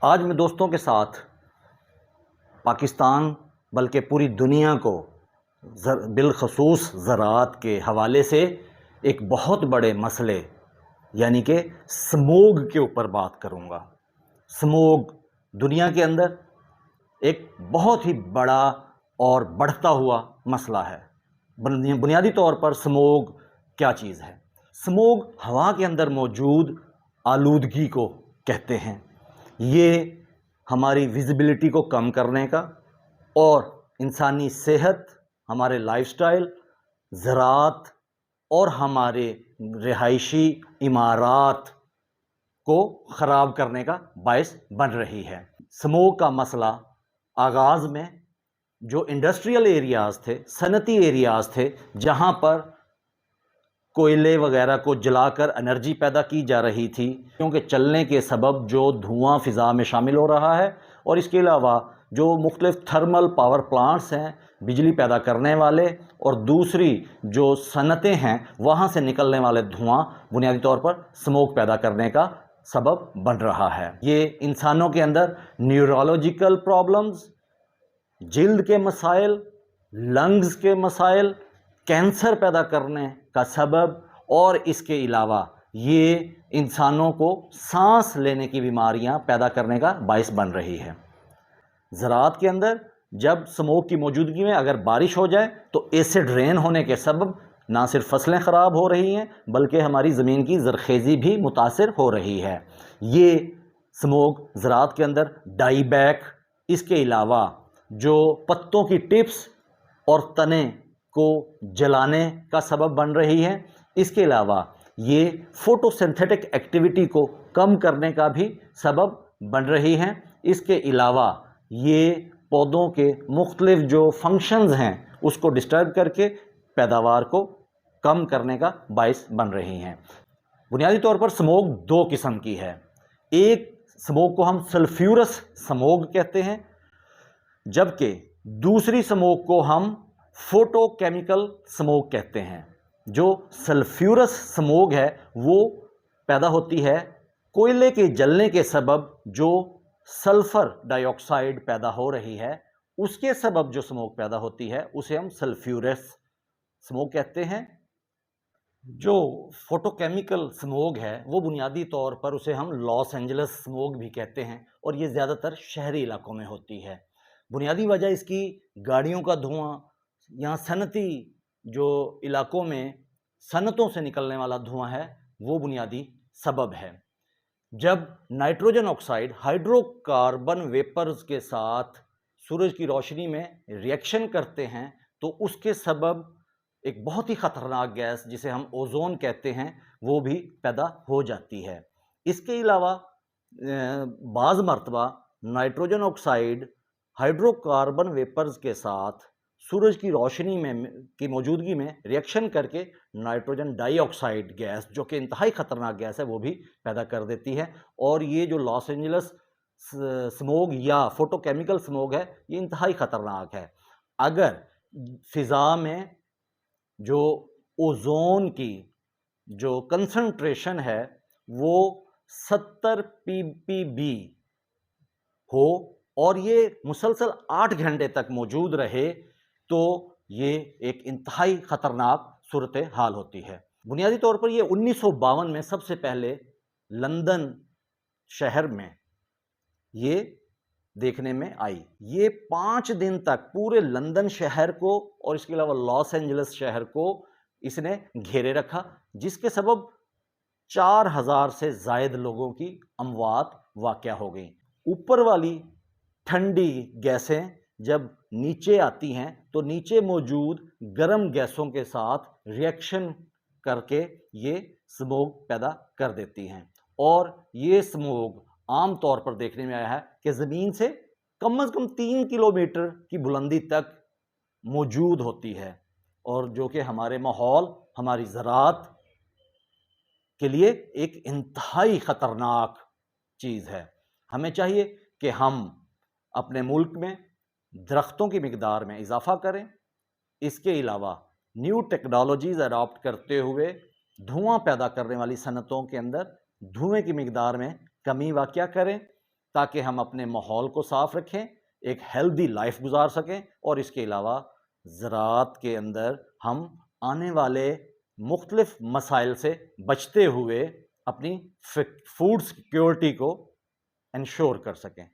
आज मैं दोस्तों के साथ पाकिस्तान बल्कि पूरी दुनिया को बिलखसूस ज़राअत के हवाले से एक बहुत बड़े मसले यानी कि स्मोग के ऊपर बात करूँगा। स्मोग दुनिया के अंदर एक बहुत ही बड़ा और बढ़ता हुआ मसला है। बुनियादी तौर पर स्मोग क्या चीज़ है? स्मोग हवा के अंदर मौजूद आलूदगी को कहते हैं। ये हमारी विजिबिलिटी को कम करने का और इंसानी सेहत, हमारे लाइफस्टाइल, ज़राअत और हमारे रिहायशी इमारात को ख़राब करने का बायस बन रही है। स्मोग का मसला आगाज़ में जो इंडस्ट्रियल एरियाज़ थे, सनती एरियाज़ थे, जहाँ पर कोयले वगैरह को जलाकर एनर्जी पैदा की जा रही थी, क्योंकि चलने के सबब जो धुआं फ़िज़ा में शामिल हो रहा है, और इसके अलावा जो मुख्तलिफ़ थर्मल पावर प्लांट्स हैं बिजली पैदा करने वाले, और दूसरी जो सनतें हैं वहाँ से निकलने वाले धुआं बुनियादी तौर पर स्मोक पैदा करने का सबब बन रहा है। ये इंसानों के अंदर न्यूरोलॉजिकल प्रॉब्लम्स, जिल्द के मसाइल, लंग्स के मसाइल, कैंसर पैदा करने का सबब, और इसके अलावा ये इंसानों को सांस लेने की बीमारियां पैदा करने का बायस बन रही है। ज़राअत के अंदर जब स्मोक की मौजूदगी में अगर बारिश हो जाए तो एसिड रेन होने के सबब ना सिर्फ फसलें ख़राब हो रही हैं बल्कि हमारी ज़मीन की ज़रखेज़ी भी मुतासिर हो रही है। ये स्मोक ज़राअत के अंदर डाई बैक, इसके अलावा जो पत्तों की टिप्स और तने को जलाने का सबब बन रही है। इसके अलावा ये फोटोसिंथेटिक एक्टिविटी को कम करने का भी सबब बन रही हैं। इसके अलावा ये पौधों के मुख्तलिफ जो फंक्शंस हैं उसको डिस्टर्ब करके पैदावार को कम करने का बायस बन रही हैं। बुनियादी तौर पर स्मोक दो किस्म की है। एक स्मोक को हम सल्फ्यूरस स्मोक कहते हैं, जबकि दूसरी स्मोक को हम फोटोकेमिकल स्मोक कहते हैं। जो सल्फ्यूरस स्मोक है वो पैदा होती है कोयले के जलने के सबब, जो सल्फर डाइऑक्साइड पैदा हो रही है उसके सबब जो स्मोक पैदा होती है उसे हम सल्फ्यूरस स्मोक कहते हैं। जो फोटोकेमिकल स्मोक है वो बुनियादी तौर पर उसे हम लॉस एंजल्स स्मोक भी कहते हैं, और ये ज़्यादातर शहरी इलाकों में होती है। बुनियादी वजह इसकी गाड़ियों का धुआं या सनती जो इलाकों में सनतों से निकलने वाला धुआं है वो बुनियादी सबब है। जब नाइट्रोजन ऑक्साइड हाइड्रोकार्बन वेपर्स के साथ सूरज की रोशनी में रिएक्शन करते हैं तो उसके सबब एक बहुत ही ख़तरनाक गैस जिसे हम ओजोन कहते हैं वो भी पैदा हो जाती है। इसके अलावा बाज़ मरतबा नाइट्रोजन ऑक्साइड हाइड्रोकार्बन वेपर्स के साथ सूरज की रोशनी में की मौजूदगी में रिएक्शन करके नाइट्रोजन डाइऑक्साइड गैस, जो कि इंतहाई ख़तरनाक गैस है, वो भी पैदा कर देती है। और ये जो लॉस एंजल्स स्मोक या फोटोकेमिकल स्मोक है ये इंतहाई ख़तरनाक है। अगर फ़िज़ा में जो ओजोन की जो कंसंट्रेशन है वो 70 ppb हो और ये मुसलसल 8 घंटे तक मौजूद रहे तो ये एक इंतहाई ख़तरनाक सूरत हाल होती है। बुनियादी तौर पर ये 1952 में सबसे पहले लंदन शहर में ये देखने में आई। ये 5 दिन तक पूरे लंदन शहर को और इसके अलावा लॉस एंजल्स शहर को इसने घेरे रखा, जिसके सबब 4000 से ज़ायद लोगों की अमवात वाक़या हो गई। ऊपर वाली ठंडी गैसें जब नीचे आती हैं तो नीचे मौजूद गर्म गैसों के साथ रिएक्शन करके ये स्मोक पैदा कर देती हैं, और ये स्मोक आम तौर पर देखने में आया है कि ज़मीन से कम 3 किलोमीटर की बुलंदी तक मौजूद होती है, और जो कि हमारे माहौल, हमारी ज़राअत के लिए एक इंतहाई ख़तरनाक चीज़ है। हमें चाहिए कि हम अपने मुल्क में दरख्तों की मिकदार में इजाफ़ा करें। इसके अलावा न्यू टेक्नोलॉजीज़ अडॉप्ट करते हुए धुआं पैदा करने वाली सनतों के अंदर धुएं की मिकदार में कमी वाक़या करें, ताकि हम अपने माहौल को साफ रखें, एक हेल्दी लाइफ गुजार सकें और इसके अलावा ज़राअत के अंदर हम आने वाले मुख्तलिफ मसाइल से बचते हुए अपनी फूड सिक्योरिटी को इंश्योर कर सकें।